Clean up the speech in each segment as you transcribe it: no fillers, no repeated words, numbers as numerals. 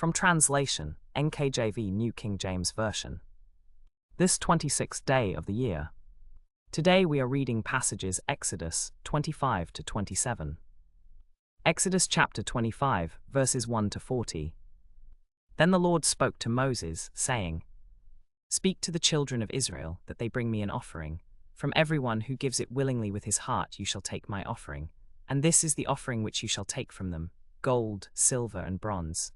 From translation, NKJV New King James Version. This 26th day of the year. Today we are reading passages Exodus 25 to 27. Exodus chapter 25, verses 1 to 40. Then the Lord spoke to Moses, saying, Speak to the children of Israel that they bring me an offering. From everyone who gives it willingly with his heart you shall take my offering. And this is the offering which you shall take from them: gold, silver, and bronze,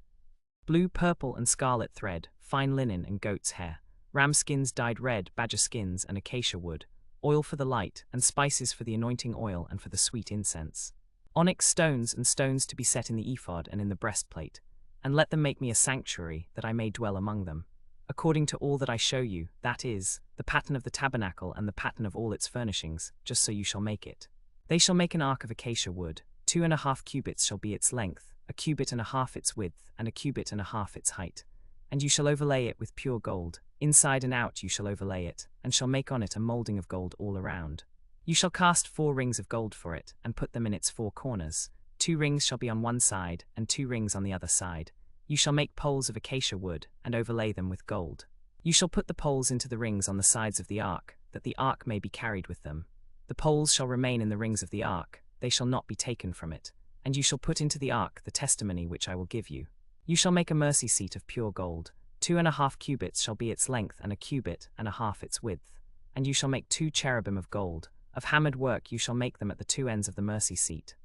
blue, purple, and scarlet thread, fine linen and goat's hair, ram skins dyed red, badger skins, and acacia wood, oil for the light, and spices for the anointing oil and for the sweet incense, onyx stones and stones to be set in the ephod and in the breastplate, and let them make me a sanctuary, that I may dwell among them, according to all that I show you, that is, the pattern of the tabernacle and the pattern of all its furnishings, just so you shall make it. They shall make an ark of acacia wood. 2.5 cubits shall be its length, 1.5 cubits its width, and 1.5 cubits its height. And you shall overlay it with pure gold. Inside and out you shall overlay it, and shall make on it a moulding of gold all around. You shall cast 4 rings of gold for it, and put them in its 4 corners. 2 rings shall be on one side, and 2 rings on the other side. You shall make poles of acacia wood, and overlay them with gold. You shall put the poles into the rings on the sides of the ark, that the ark may be carried with them. The poles shall remain in the rings of the ark, they shall not be taken from it. And you shall put into the ark the testimony which I will give you. You shall make a mercy seat of pure gold. 2.5 cubits shall be its length, and 1.5 cubits its width. And you shall make 2 cherubim of gold. Of hammered work you shall make them at the 2 ends of the mercy seat.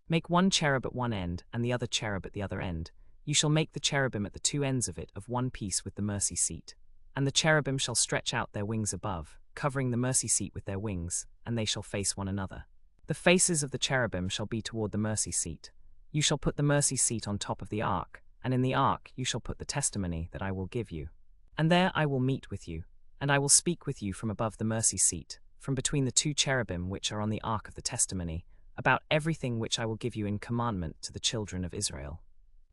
Make 1 cherub at one end, and the other cherub at the other end. You shall make the cherubim at the 2 ends of it of one piece with the mercy seat. And the cherubim shall stretch out their wings above, covering the mercy seat with their wings, and they shall face one another. The faces of the cherubim shall be toward the mercy seat. You shall put the mercy seat on top of the ark, and in the ark you shall put the testimony that I will give you. And there I will meet with you, and I will speak with you from above the mercy seat, from between the 2 cherubim which are on the ark of the testimony, about everything which I will give you in commandment to the children of Israel.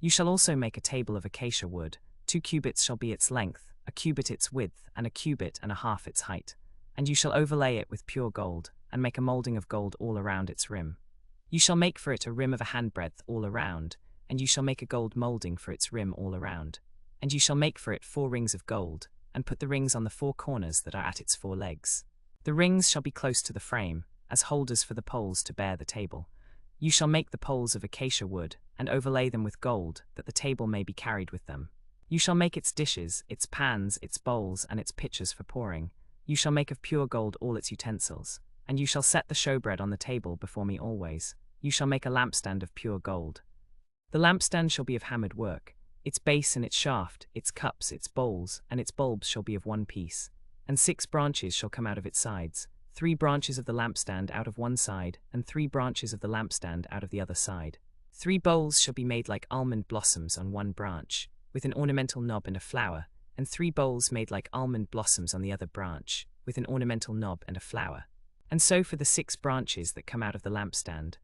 You shall also make a table of acacia wood. 2 cubits shall be its length, 1 cubit its width, and 1.5 cubits its height. And you shall overlay it with pure gold, and make a moulding of gold all around its rim. You shall make for it a rim of a handbreadth all around, and you shall make a gold moulding for its rim all around. And you shall make for it 4 rings of gold, and put the rings on the 4 corners that are at its 4 legs. The rings shall be close to the frame, as holders for the poles to bear the table. You shall make the poles of acacia wood, and overlay them with gold, that the table may be carried with them. You shall make its dishes, its pans, its bowls, and its pitchers for pouring. You shall make of pure gold all its utensils. And you shall set the showbread on the table before me always. You shall make a lampstand of pure gold. The lampstand shall be of hammered work. Its base and its shaft, its cups, its bowls, and its bulbs shall be of one piece. And 6 branches shall come out of its sides. 3 branches of the lampstand out of one side, and 3 branches of the lampstand out of the other side. 3 bowls shall be made like almond blossoms on one branch, with an ornamental knob and a flower, and 3 bowls made like almond blossoms on the other branch, with an ornamental knob and a flower. And so for the 6 branches that come out of the lampstand.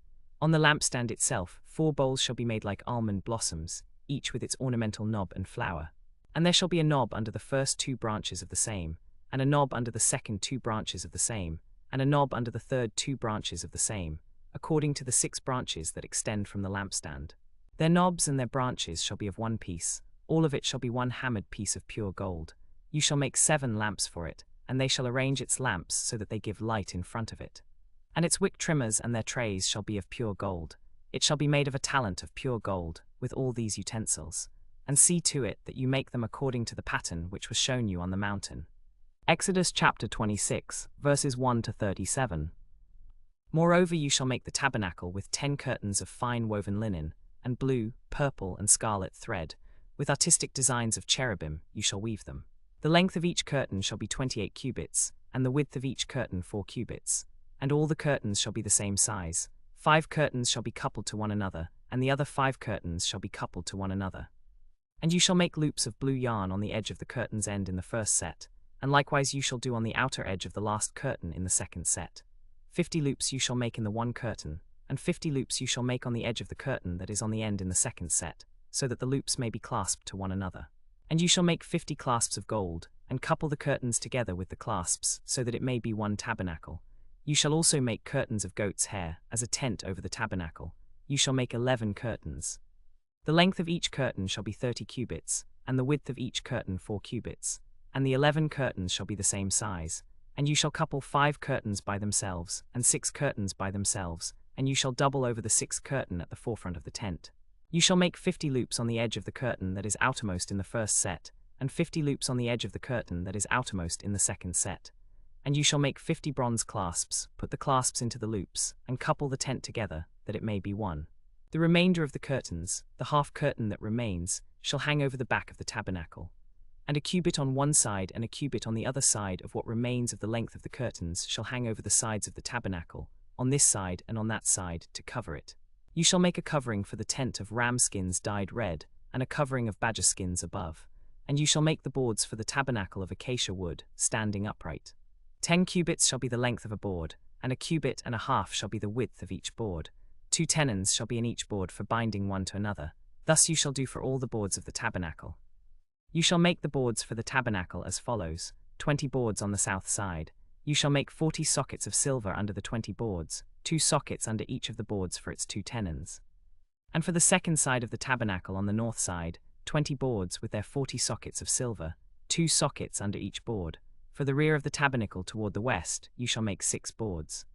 On the lampstand itself 4 bowls shall be made like almond blossoms, each with its ornamental knob and flower. And there shall be a knob under the first 2 branches of the same, and a knob under the second 2 branches of the same, and a knob under the third 2 branches of the same, according to the 6 branches that extend from the lampstand. Their knobs and their branches shall be of one piece, all of it shall be one hammered piece of pure gold. You shall make 7 lamps for it, and they shall arrange its lamps so that they give light in front of it. And its wick trimmers and their trays shall be of pure gold. It shall be made of a talent of pure gold, with all these utensils. And see to it that you make them according to the pattern which was shown you on the mountain. Exodus chapter 26, verses 1 to 37. Moreover you shall make the tabernacle with 10 curtains of fine woven linen, and blue, purple, and scarlet thread. With artistic designs of cherubim you shall weave them. The length of each curtain shall be 28 cubits, and the width of each curtain 4 cubits. And all the curtains shall be the same size. 5 curtains shall be coupled to one another, and the other 5 curtains shall be coupled to one another. And you shall make loops of blue yarn on the edge of the curtain's end in the first set, and likewise you shall do on the outer edge of the last curtain in the second set. 50 loops you shall make in the one curtain, and 50 loops you shall make on the edge of the curtain that is on the end in the second set, so that the loops may be clasped to one another. And you shall make 50 clasps of gold, and couple the curtains together with the clasps, so that it may be one tabernacle. You shall also make curtains of goat's hair, as a tent over the tabernacle. You shall make 11 curtains. The length of each curtain shall be 30 cubits, and the width of each curtain 4 cubits, and the 11 curtains shall be the same size. And you shall couple 5 curtains by themselves, and 6 curtains by themselves, and you shall double over the 6th curtain at the forefront of the tent. You shall make 50 loops on the edge of the curtain that is outermost in the first set, and 50 loops on the edge of the curtain that is outermost in the second set. And you shall make 50 bronze clasps, put the clasps into the loops, and couple the tent together, that it may be one. The remainder of the curtains, the half curtain that remains, shall hang over the back of the tabernacle. And a cubit on one side and a cubit on the other side of what remains of the length of the curtains shall hang over the sides of the tabernacle, on this side and on that side, to cover it. You shall make a covering for the tent of ram skins dyed red, and a covering of badger skins above. And you shall make the boards for the tabernacle of acacia wood, standing upright. 10 cubits shall be the length of a board, and a cubit and a half shall be the width of each board. 2 tenons shall be in each board for binding one to another. Thus you shall do for all the boards of the tabernacle. You shall make the boards for the tabernacle as follows: 20 boards on the south side. You shall make 40 sockets of silver under the 20 boards, 2 sockets under each of the boards for its 2 tenons. And for the second side of the tabernacle on the north side, 20 boards with their 40 sockets of silver, 2 sockets under each board. For the rear of the tabernacle toward the west, you shall make 6 boards.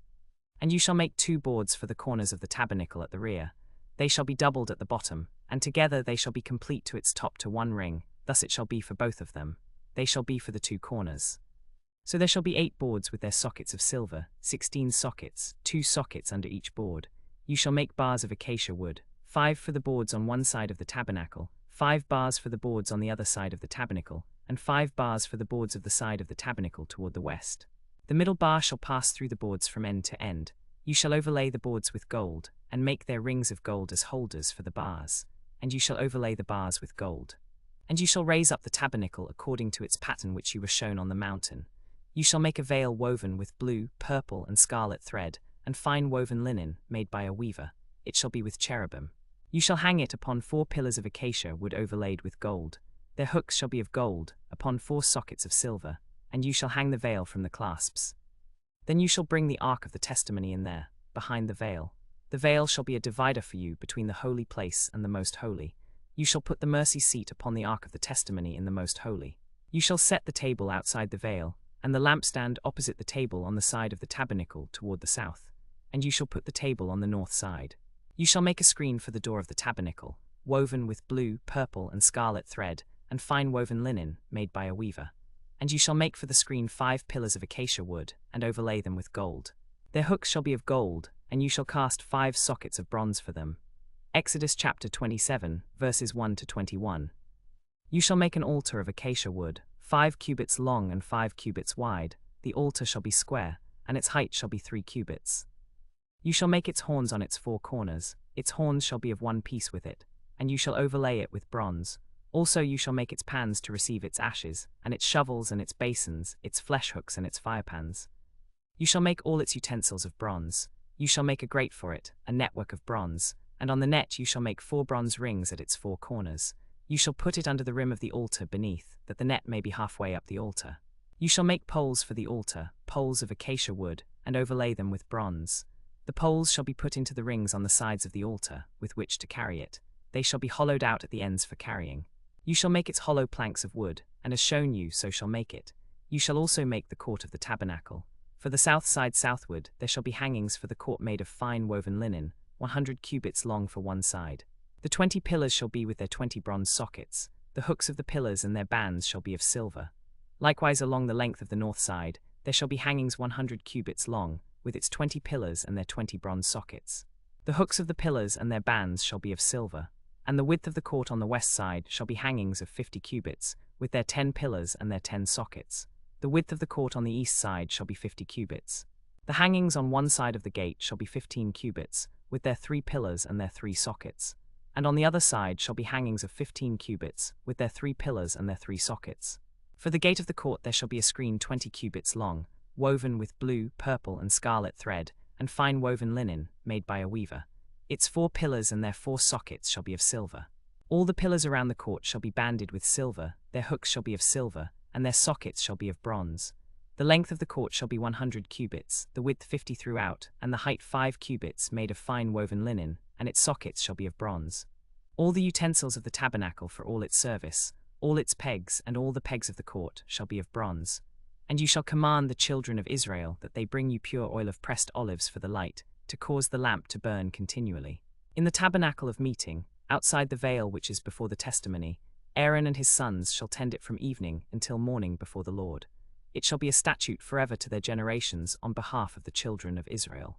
And you shall make 2 boards for the corners of the tabernacle at the rear. They shall be doubled at the bottom, and together they shall be complete to its top to 1 ring. Thus it shall be for both of them. They shall be for the 2 corners. So there shall be 8 boards with their sockets of silver, 16 sockets, 2 sockets under each board. You shall make bars of acacia wood, 5 for the boards on one side of the tabernacle, 5 bars for the boards on the other side of the tabernacle, and 5 bars for the boards of the side of the tabernacle toward the west. The middle bar shall pass through the boards from end to end. You shall overlay the boards with gold, and make their rings of gold as holders for the bars. And you shall overlay the bars with gold. And you shall raise up the tabernacle according to its pattern which you were shown on the mountain. You shall make a veil woven with blue, purple, and scarlet thread, and fine woven linen, made by a weaver. It shall be with cherubim. You shall hang it upon 4 pillars of acacia wood overlaid with gold. Their hooks shall be of gold, upon 4 sockets of silver, and you shall hang the veil from the clasps. Then you shall bring the ark of the testimony in there, behind the veil. The veil shall be a divider for you between the holy place and the most holy. You shall put the mercy seat upon the ark of the testimony in the most holy. You shall set the table outside the veil, and the lampstand opposite the table on the side of the tabernacle toward the south. And you shall put the table on the north side. You shall make a screen for the door of the tabernacle, woven with blue, purple, and scarlet thread, and fine woven linen, made by a weaver. And you shall make for the screen 5 pillars of acacia wood, and overlay them with gold. Their hooks shall be of gold, and you shall cast 5 sockets of bronze for them. Exodus chapter 27, verses 1 to 21. You shall make an altar of acacia wood, 5 cubits long and 5 cubits wide. The altar shall be square, and its height shall be 3 cubits. You shall make its horns on its 4 corners. Its horns shall be of one piece with it, and you shall overlay it with bronze. Also you shall make its pans to receive its ashes, and its shovels and its basins, its flesh hooks and its firepans. You shall make all its utensils of bronze. You shall make a grate for it, a network of bronze, and on the net you shall make 4 bronze rings at its 4 corners. You shall put it under the rim of the altar beneath, that the net may be halfway up the altar. You shall make poles for the altar, poles of acacia wood, and overlay them with bronze. The poles shall be put into the rings on the sides of the altar, with which to carry it. They shall be hollowed out at the ends for carrying. You shall make its hollow planks of wood, and as shown you, so shall make it. You shall also make the court of the tabernacle. For the south side southward there shall be hangings for the court made of fine woven linen, 100 cubits long for one side. The 20 pillars shall be with their 20 bronze sockets. The hooks of the pillars and their bands shall be of silver. Likewise along the length of the north side there shall be hangings 100 cubits long, with its 20 pillars and their 20 bronze sockets. The hooks of the pillars and their bands shall be of silver. And the width of the court on the west side shall be hangings of 50 cubits, with their 10 pillars and their 10 sockets. The width of the court on the east side shall be 50 cubits. The hangings on one side of the gate shall be 15 cubits, with their 3 pillars and their 3 sockets. And on the other side shall be hangings of 15 cubits, with their 3 pillars and their 3 sockets. For the gate of the court there shall be a screen 20 cubits long, woven with blue, purple, and scarlet thread, and fine woven linen, made by a weaver. Its 4 pillars and their 4 sockets shall be of silver. All the pillars around the court shall be banded with silver, their hooks shall be of silver, and their sockets shall be of bronze. The length of the court shall be 100 cubits, the width 50 throughout, and the height 5 cubits, made of fine woven linen, and its sockets shall be of bronze. All the utensils of the tabernacle for all its service, all its pegs and all the pegs of the court shall be of bronze. And you shall command the children of Israel that they bring you pure oil of pressed olives for the light, to cause the lamp to burn continually. In the tabernacle of meeting, outside the veil which is before the testimony, Aaron and his sons shall tend it from evening until morning before the Lord. It shall be a statute forever to their generations on behalf of the children of Israel.